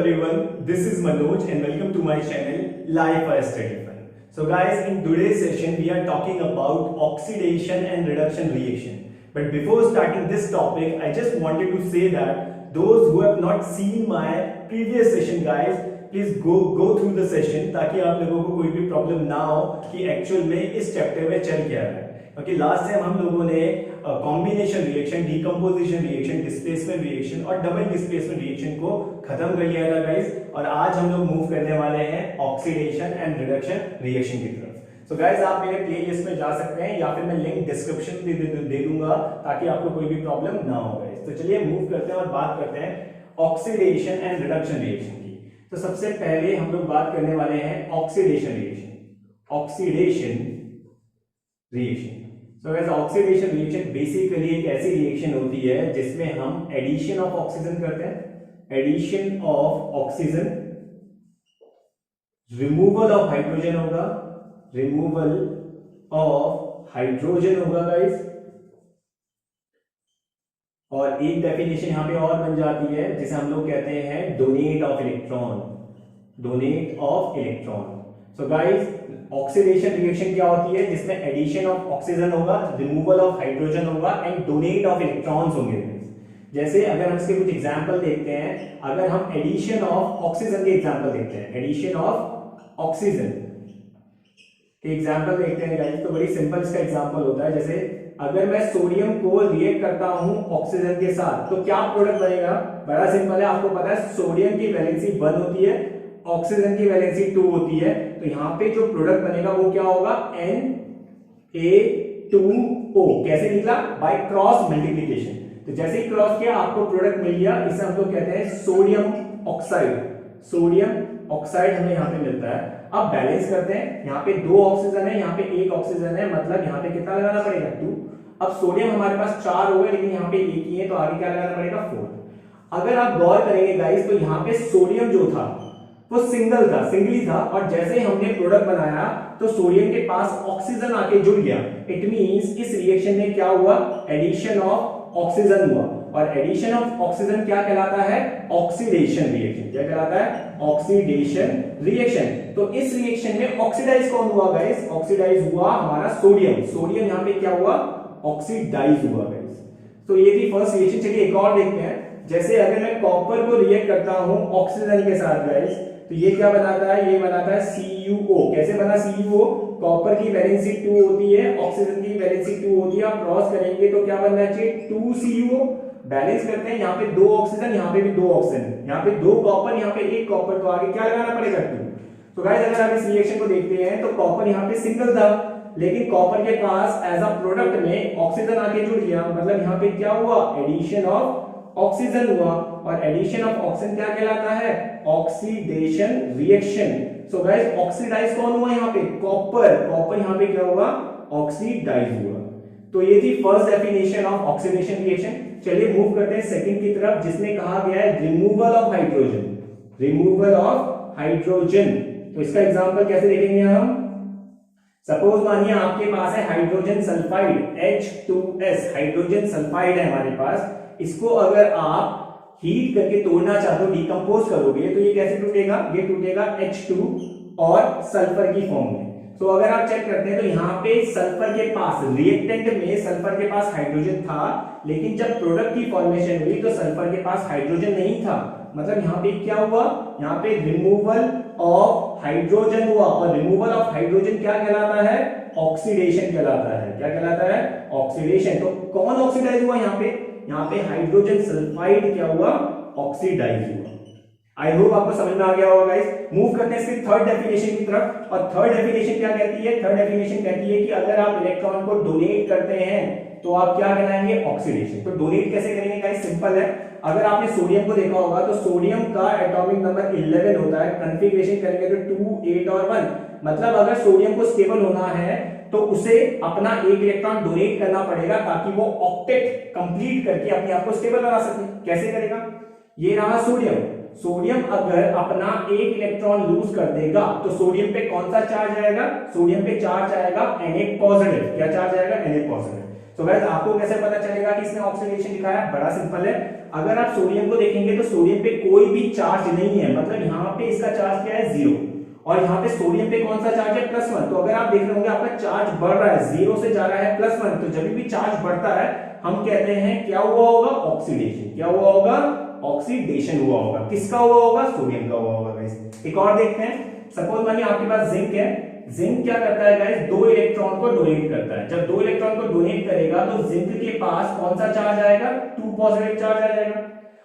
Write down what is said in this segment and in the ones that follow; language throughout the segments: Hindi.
everyone, this is Manoj and welcome to my channel Life for Study Fun. So guys, in today's session we are talking about oxidation and reduction reaction. But before starting this topic, I just wanted to say that those who have not seen my previous session guys, please go through the session ताकि आप लोगों को कोई भी प्रॉब्लम ना हो कि एक्चुअल में इस चैप्टर में चल क्या रहा है। क्योंकि लास्ट टाइम हम लोगों ने combination reaction, decomposition reaction, displacement reaction और डबल डिस्प्लेसमेंट रिएक्शन को खत्म कर लिया था गाइस, और आज हम लोग मूव करने वाले हैं ऑक्सीडेशन एंड रिडक्शन रिएक्शन की तरफ। सो गाइस, आप मेरे प्लेलिस्ट में जा सकते हैं या फिर मैं लिंक डिस्क्रिप्शन में दे दूंगा ताकि आपको कोई भी प्रॉब्लम ना हो गाइस। तो चलिए मूव करते हैं और बात करते हैं ऑक्सीडेशन एंड रिडक्शन रिएक्शन की। तो सबसे पहले हम लोग बात करने वाले हैं oxidation reaction. Oxidation reaction, so guys oxidation reaction basically एक ऐसी रिएक्शन होती है जिसमें हम एडिशन ऑफ ऑक्सीजन करते हैं, addition of oxygen, removal of hydrogen होगा, रिमूवल ऑफ हाइड्रोजन होगा गाइस, और एक डेफिनेशन यहां पे और बन जाती है जिसे हम लोग कहते हैं donate of electron, donate of electron. So guys oxidation reaction क्या होती है जिसमें एडिशन ऑफ ऑक्सीजन होगा, रिमूवल ऑफ हाइड्रोजन होगा एंड डोनेट ऑफ इलेक्ट्रॉन्स होंगे। जैसे अगर हम इसके कुछ एग्जांपल देखते हैं, अगर हम एडिशन ऑफ ऑक्सीजन के एग्जांपल देखते हैं, एडिशन ऑफ ऑक्सीजन के एग्जांपल देखते हैं गाइस, तो बड़ी सिंपल इसका एग्जांपल होता है। जैसे अगर मैं सोडियम को रिएक्ट करता हूं ऑक्सीजन के साथ तो क्या प्रोडक्ट बनेगा, बड़ा सिंपल है, आपको पता है सोडियम की वैलेंसी 1 होती है, ऑक्सीजन की वैलेंसी 2 होती है, तो यहां पे जो प्रोडक्ट बनेगा वो क्या होगा, Na2O। कैसे निकला, बाय क्रॉस मल्टीप्लिकेशन। तो जैसे ही क्रॉस किया आपको प्रोडक्ट मिल गया, इसे हम लोग कहते हैं सोडियम ऑक्साइड। सोडियम ऑक्साइड हमें यहाँ पे मिलता है। अब बैलेंस करते हैं, यहाँ पे 2 ऑक्सीजन है, यहाँ पे 1 ऑक्सीजन है, मतलब यहाँ पे कितना लगाना पड़ेगा, 2। अब सोडियम हमारे पास 4 हो गए, लेकिन यहाँ पे 1 ही है, तो आगे क्या लगाना पड़ेगा, 4। अगर आप गौर करेंगे गाइस तो यहाँ पे सोडियम जो था वो सिंगली था, और जैसे हमने प्रोडक्ट बनाया तो सोडियम के पास ऑक्सीजन आके जुड़ गया। इट मींस इस रिएक्शन में क्या हुआ, एडिशन ऑफ ऑक्सीजन हुआ, और एडिशन ऑफ ऑक्सीजन क्या कहलाता है, ऑक्सीडेशन रिएक्शन। क्या कहलाता है, ऑक्सीडेशन रिएक्शन। तो इस रिएक्शन में ऑक्सीडाइज कौन हुआ गाइस, ऑक्सीडाइज हुआ हमारा सोडियम। सोडियम यहाँ पे क्या हुआ, ऑक्सीडाइज हुआ गाइस। तो ये थी फर्स्ट रिएक्शन। चलिए एक और देखते हैं। जैसे अगर मैं कॉपर को रिएक्ट करता हूं ऑक्सीजन के साथ गाइस, तो ये क्या बनाता है, ये बनाता है CuO। कैसे बना CuO, कॉपर की वैलेंसी 2 होती है, ऑक्सीजन की वैलेंसी 2 होती है, आप क्रॉस करेंगे तो क्या बनना चाहिए, 2CuO। बैलेंस करते हैं, यहाँ पे 2 ऑक्सीजन, यहाँ पे भी 2 ऑक्सीजन, यहाँ पे 2 कॉपर, यहाँ पे 1 कॉपर, तो आगे क्या लगाना पड़ेगा, 2। तो गाइस अगर आप इस रिएक्शन को देखते हैं तो कॉपर यहाँ पे सिंगल था, लेकिन कॉपर के पास एज अ प्रोडक्ट में ऑक्सीजन आके जुड़ गया, मतलब यहाँ पे क्या हुआ, एडिशन ऑफ ऑक्सीजन हुआ, और एडिशन ऑफ ऑक्सीजन क्या कहलाता है, oxidation reaction. So guys oxidise कौन हुआ यहाँ पे, कॉपर। कॉपर यहाँ पे क्या हुआ, ऑक्सीडाइज हुआ। तो ये थी first definition of oxidation reaction. चलिए मूव करते हैं सेकंड की तरफ, जिसमें कहा गया है removal of hydrogen, removal of hydrogen. तो इसका एग्जांपल कैसे देखेंगे हम, सपोज मानिए आपके पास है hydrogen sulphide H2S, hydrogen sulphide है हमारे पास। इसको अगर आप हीट करके तोड़ना चाहते हो, डिकम्पोज करोगे, तो ये कैसे टूटेगा, ये टूटेगा H2 और सल्फर की फॉर्म में। तो अगर आप चेक करते हैं तो यहाँ पे सल्फर के पास, रिएक्टेंट में सल्फर के पास हाइड्रोजन था, लेकिन जब प्रोडक्ट की फॉर्मेशन हुई तो सल्फर के पास हाइड्रोजन नहीं था, मतलब यहाँ पे क्या हुआ, यहाँ पे रिमूवल ऑफ हाइड्रोजन हुआ, और रिमूवल ऑफ हाइड्रोजन क्या कहलाता है, ऑक्सीडेशन कहलाता है। क्या कहलाता है, ऑक्सीडेशन। तो कौन ऑक्सीडाइज हुआ यहाँ पे हाइड्रोजन सल्फाइड क्या हुआ, ऑक्सीडाइज हुआ। आई होप आपको समझ में आ गया होगा गाइस। मूव करते हैं इसकी थर्ड डेफिनेशन की तरफ, और थर्ड डेफिनेशन क्या कहती है, थर्ड डेफिनेशन कहती है कि अगर आप इलेक्ट्रॉन को डोनेट करते हैं तो आप क्या कहलाएंगे, ऑक्सीडेशन। तो डोनेट कैसे करेंगे गाइस, सिंपल है। अगर आपने सोडियम को देखा होगा तो सोडियम का एटॉमिक नंबर 11 होता है, कॉन्फ़िगरेशन करेंगे तो 2, 8 और 1, मतलब अगर सोडियम को स्टेबल होना है तो उसे अपना एक इलेक्ट्रॉन डोनेट करना पड़ेगा ताकि वो ऑक्टेट कंप्लीट करके अपने आप को स्टेबल बना सके। कैसे करेगा, ये रहा सोडियम। सोडियम अगर अपना एक इलेक्ट्रॉन लूज कर देगा तो सोडियम पे कौन सा चार्ज आएगा, सोडियम पे चार्ज आएगा Na पॉजिटिव। क्या चार्ज आएगा, Na पॉजिटिव। तो गाइस आपको कैसे पता चलेगा कि इसने ऑक्सीडेशन दिखाया? बड़ा सिंपल है, अगर आप सोडियम को देखेंगे तो सोडियम पे कोई भी चार्ज नहीं है, मतलब यहाँ पे इसका चार्ज क्या है? 0, और यहाँ पे सोडियम पे कौन सा चार्ज है? +1। तो अगर आप देख रहे होंगे आपका चार्ज बढ़ रहा है, 0 से जा रहा है +1, तो जब भी चार्ज बढ़ता है हम कहते हैं क्या हुआ होगा? ऑक्सीडेशन। क्या हुआ होगा? ऑक्सीडेशन हुआ होगा। किसका हुआ होगा? सोडियम का हुआ होगा गाइस। एक और देखते हैं, सपोज मानिए आपके पास जिंक है, जिंक क्या करता है गाइस? 2 इलेक्ट्रॉन को डोनेट करता है। जब 2 इलेक्ट्रॉन को डोनेट करेगा तो जिंक के पास कौन सा चार्ज आएगा? 2 पॉजिटिव चार्ज आ जाएगा।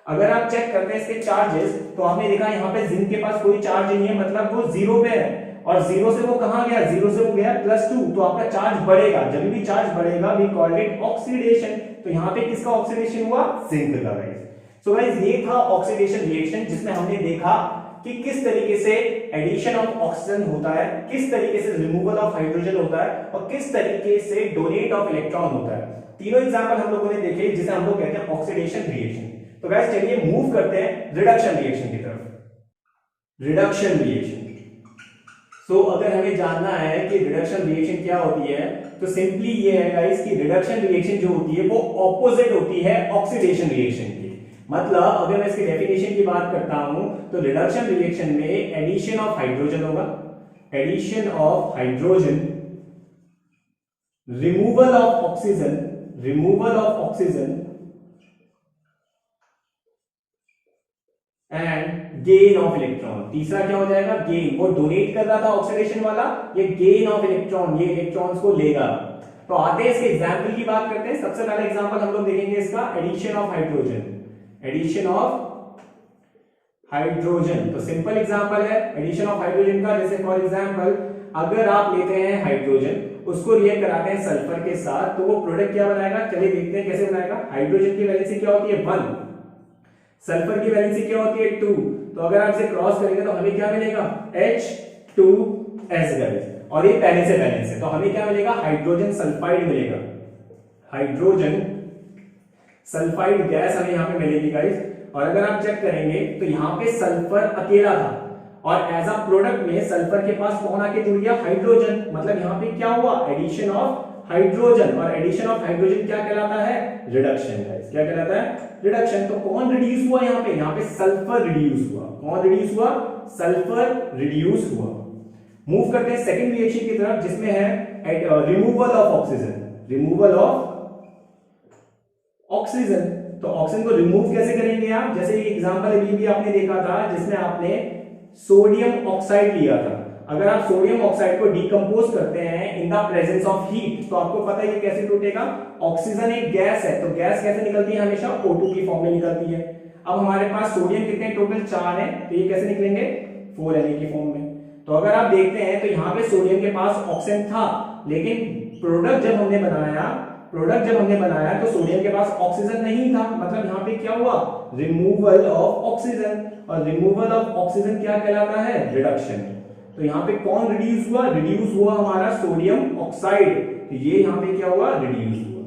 अगर आप चेक करते हैं इसके चार्जेस, तो आपने देखा यहाँ पे जिंक के पास कोई चार्ज नहीं है, मतलब वो 0 पे है, और 0 से वो कहां गया? 0 से वो गया +2, तो आपका चार्ज बढ़ेगा। जब भी चार्ज बढ़ेगा वी कॉल इट ऑक्सीडेशन। तो यहाँ पे किसका ऑक्सीडेशन हुआ? जिंक का गाइस। सो गाइस ये था ऑक्सीडेशन रिएक्शन, जिसमें हमने देखा कि किस तरीके से एडिशन ऑफ ऑक्सीजन होता है, किस तरीके से रिमूवल ऑफ हाइड्रोजन होता है, और किस तरीके से डोनेट ऑफ इलेक्ट्रॉन होता है। तीनों एग्जांपल हम लोगों ने देखे जिसे हम लोग कहते हैं ऑक्सीडेशन रिएक्शन। तो गाइस चलिए मूव करते हैं रिडक्शन रिएक्शन की तरफ। रिडक्शन रिएक्शन, तो अगर हमें जानना है कि रिडक्शन रिएक्शन क्या होती है, तो सिंपली ये है गाइस कि रिडक्शन रिएक्शन जो होती है वो ऑपोजिट होती है ऑक्सीडेशन रिएक्शन की। मतलब अगर मैं इसके डेफिनेशन की बात करता हूं तो रिडक्शन रिएक्शन में एडिशन ऑफ हाइड्रोजन होगा, addition of hydrogen, removal of oxygen, removal of oxygen and gain of electron. तीसरा क्या हो जाएगा? गेन। वो डोनेट कर रहा था ऑक्सीडेशन वाला, ये गेन ऑफ इलेक्ट्रॉन, ये इलेक्ट्रॉन्स को लेगा। तो आते हैं इसके एग्जांपल की बात करते हैं। सबसे पहला एग्जांपल हम लोग देखेंगे इसका addition of hydrogen, addition of hydrogen. तो सिंपल एग्जांपल है एडिशन ऑफ हाइड्रोजन का, जैसे फॉर एग्जांपल अगर आप लेते हैं हाइड्रोजन, उसको रिएक्ट कराते हैं सल्फर के साथ, तो वो प्रोडक्ट क्या बनाएगा? चलिए देखते हैं कैसे बनाएगा। हाइड्रोजन की वैलेंसी क्या होती है? 1, सल्फर की वैलेंसी क्या होती है? 2। तो अगर आप इसे क्रॉस करेंगे तो हमें क्या मिलेगा? H2S गाइस, और ये पहले से बैलेंस है, तो हमें क्या मिलेगा? हाइड्रोजन सल्फाइड मिलेगा, हाइड्रोजन सल्फाइड गैस हमें यहाँ पे मिलेगी गाइस। और अगर आप चेक करेंगे तो यहाँ पे सल्फर अकेला था, और एज अ प्रोडक्ट में सल्फर के पास कौन आके जुड़ गया? हाइड्रोजन। मतलब यहाँ पे क्या हुआ? एडिशन ऑफ हाइड्रोजन, और एडिशन ऑफ हाइड्रोजन क्या कहलाता है? Reduction guys. क्या कहलाता है? रिडक्शन। तो कौन रिड्यूस हुआ यहाँ पे? यहाँ पे सल्फर रिड्यूस हुआ। कौन रिड्यूस हुआ? सल्फर रिड्यूस हुआ। मूव करते हैं सेकंड रिएक्शन की तरफ, जिसमें है removal of oxygen, removal of oxygen. तो ऑक्सीजन को रिमूव कैसे करेंगे आप? जैसे ये एग्जांपल अभी भी आपने देखा था जिसमें आपने सोडियम ऑक्साइड लिया था। अगर आप सोडियम ऑक्साइड को डिकम्पोज करते हैं in the presence of heat, तो आपको पता है ये कैसे टूटेगा? ऑक्सीजन एक गैस है, तो गैस कैसे निकलती है? हमेशा O2 की फॉर्म में निकलती है। अब हमारे पास सोडियम कितने टोटल? 4 है, तो ये कैसे निकलेंगे? 4Na की फॉर्म में। तो अगर आप देखते हैं तो यहाँ पे सोडियम के पास ऑक्सीजन था, लेकिन प्रोडक्ट जब हमने बनाया तो सोडियम के पास ऑक्सीजन नहीं था। मतलब यहाँ पे क्या हुआ? रिमूवल ऑफ ऑक्सीजन, और रिमूवल ऑफ ऑक्सीजन क्या कहलाता है? रिडक्शन। तो यहाँ पे कौन रिड्यूस हुआ? रिड्यूस हुआ हमारा सोडियम ऑक्साइड। तो ये यहाँ पे क्या हुआ? रिड्यूस हुआ।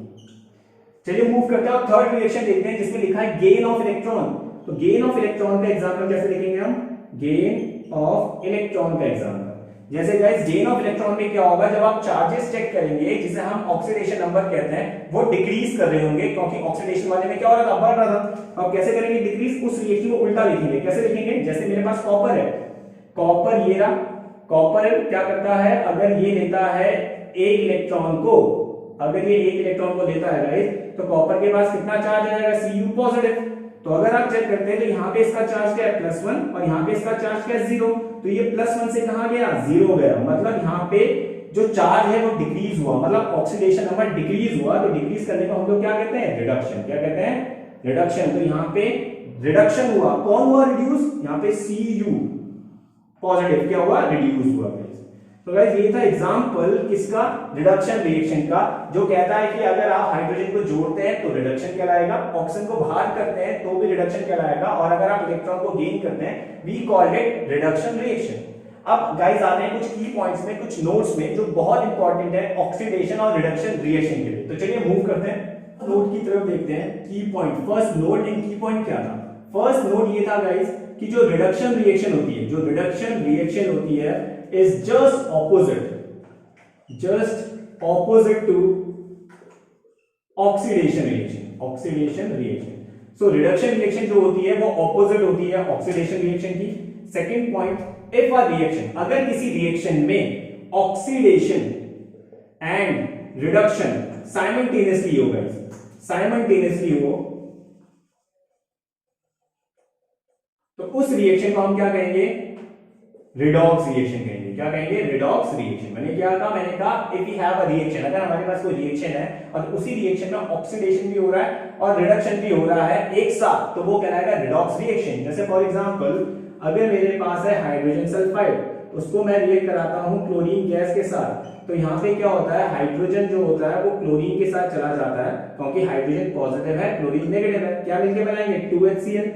चलिए मूव करते हैं और थर्ड रिएक्शन देखते हैं जिसमें लिखा है गेन ऑफ इलेक्ट्रॉन। तो गेन ऑफ इलेक्ट्रॉन का एग्जांपल कैसे लिखेंगे हम? गेन ऑफ इलेक्ट्रॉन का एग्जांपल, जैसे गाइस गेन ऑफ इलेक्ट्रॉन में क्या होगा? जब आप चार्जेस चेक करेंगे जिसे हम ऑक्सीडेशन नंबर कहते हैं, वो डिक्रीज कर रहे होंगे, क्योंकि ऑक्सीडेशन वाले में क्या हो रहा था? बढ़ रहा था। अब कैसे करेंगे डिक्रीज? उस रिएक्शन को उल्टा लिखेंगे। कैसे लिखेंगे? जैसे मेरे पास कॉपर है, कॉपर ये रहा, कॉपर क्या करता है? अगर ये लेता है एक इलेक्ट्रॉन को, अगर ये एक इलेक्ट्रॉन को लेता है गाइस, तो कॉपर के पास कितना चार्ज आ जाएगा? Cu positive. तो अगर आप चेक करते हैं तो यहाँ पे इसका चार्ज क्या है? +1, और यहाँ पे इसका चार्ज क्या है? 0। तो ये +1 से कहां गया? 0 गया। मतलब यहाँ पे जो चार्ज है वो डिक्रीज हुआ, मतलब ऑक्सीडेशन नंबर डिक्रीज हुआ। तो डिक्रीज करने को हम लोग क्या कहते हैं? रिडक्शन। क्या कहते हैं? रिडक्शन। तो यहाँ पे रिडक्शन हुआ। कौन हुआ रिड्यूस? यहाँ पे Cu पॉजिटिव क्या हुआ? रिड्यूस हुआ। तो गाइस ये था एग्जांपल किसका? रिडक्शन रिएक्शन का, जो कहता है कि अगर आप हाइड्रोजन को जोड़ते हैं तो रिडक्शन कहलाएगा, ऑक्सीजन को बाहर करते हैं तो भी रिडक्शन कहलाएगा, और अगर आप इलेक्ट्रॉन को गेन करते हैं we called it reduction reaction. अब गाइस आते हैं कुछ की पॉइंट्स में, कुछ नोट्स में, जो बहुत इंपॉर्टेंट है ऑक्सीडेशन और रिडक्शन रिएक्शन के लिए। तो चलिए मूव करते हैं नोट की तरफ, देखते हैं की पॉइंट। फर्स्ट नोट एंड की पॉइंट क्या था? फर्स्ट नोट ये था गाइस कि जो रिडक्शन रिएक्शन होती है, जो रिडक्शन रिएक्शन होती है is just opposite to oxidation reaction, oxidation reaction. So reduction reaction जो होती है वो ऑपोजिट होती है ऑक्सीडेशन रिएक्शन की। Second point, if a reaction, अगर किसी रिएक्शन में ऑक्सीडेशन एंड रिडक्शन साइमल्टेनियसली हो, गाइस साइमल्टेनियसली हो, तो उस रिएक्शन को हम क्या कहेंगे, रिडॉक्स रिएक्शन कहेंगे। क्या कहेंगे, रिडॉक्स रिएक्शन। मैंने क्या कहा, मैंने कहा if we have a reaction, अगर हमारे पास कोई रिएक्शन है और उसी रिएक्शन में ऑक्सीडेशन भी हो रहा है और रिडक्शन भी हो रहा है एक साथ, तो वो कहलाएगा रिडॉक्स रिएक्शन। जैसे फॉर एग्जांपल, अगर मेरे पास है हाइड्रोजन सल्फाइड, उसको मैं रिएक्ट कराता हूं क्लोरीन गैस के साथ, तो यहाँ पे क्या होता है, हाइड्रोजन जो होता है वो क्लोरीन के साथ चला जाता है, क्योंकि हाइड्रोजन पॉजिटिव है, क्लोरीन नेगेटिव है। क्या मिलके बनाएंगे, 2HCl।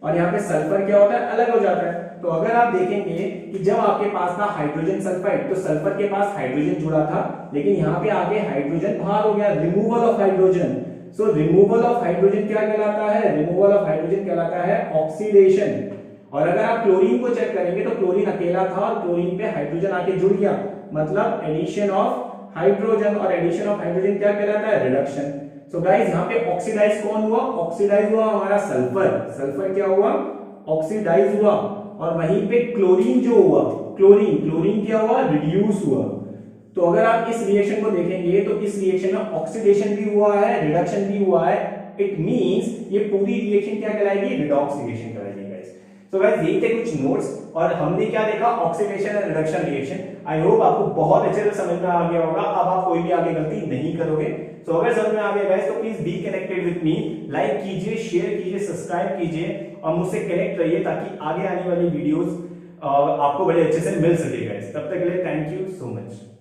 और यहाँ पे सल्फर क्या होता है, अलग हो जाता है। तो अगर आप देखेंगे कि जब आपके पास था हाइड्रोजन सल्फाइड, तो सल्फर के पास हाइड्रोजन जुड़ा था, लेकिन यहाँ पे आगे हाइड्रोजन बाहर हो गया, removal of hydrogen. So removal of hydrogen क्या कहलाता है, रिमूवल ऑफ हाइड्रोजन कहलाता है ऑक्सीडेशन। और अगर आप क्लोरीन को चेक करेंगे तो क्लोरीन अकेला था और क्लोरीन पे हाइड्रोजन आके जुड़ गया, मतलब एडिशन ऑफ हाइड्रोजन। और एडिशन ऑफ हाइड्रोजन क्या कहलाता है, रिडक्शन। सो गाइस यहाँ पे ऑक्सीडाइज कौन हुआ, ऑक्सीडाइज हुआ हमारा सल्फर। सल्फर क्या हुआ, ऑक्सीडाइज हुआ। और वहीं पे क्लोरीन जो हुआ, क्लोरीन, क्लोरीन क्या हुआ, रिड्यूस हुआ। तो अगर आप इस रिएक्शन को देखेंगे तो इस रिएक्शन में ऑक्सीडेशन भी हुआ है, रिडक्शन भी हुआ है। इट मींस ये पूरी रिएक्शन क्या कहलाएगी, रिडॉक्स रिएक्शन कहलाएगी गाइस। तो गाइस ये थे कुछ नोट्स, और हमने क्या देखा, oxidation and reduction reaction. I hope आपको बहुत अच्छे से समझ में आ गया होगा। अब आप कोई भी आगे गलती नहीं करोगे। तो अगर समझ में आ गया गाइस तो please be connected with me, like कीजिए, शेयर कीजिए, सब्सक्राइब कीजिए और मुझसे कनेक्ट रहिए, ताकि आगे आने वाली वीडियोस आपको बड़े अच्छे से मिल सके गाइस। तब तक के लिए थैंक यू सो मच।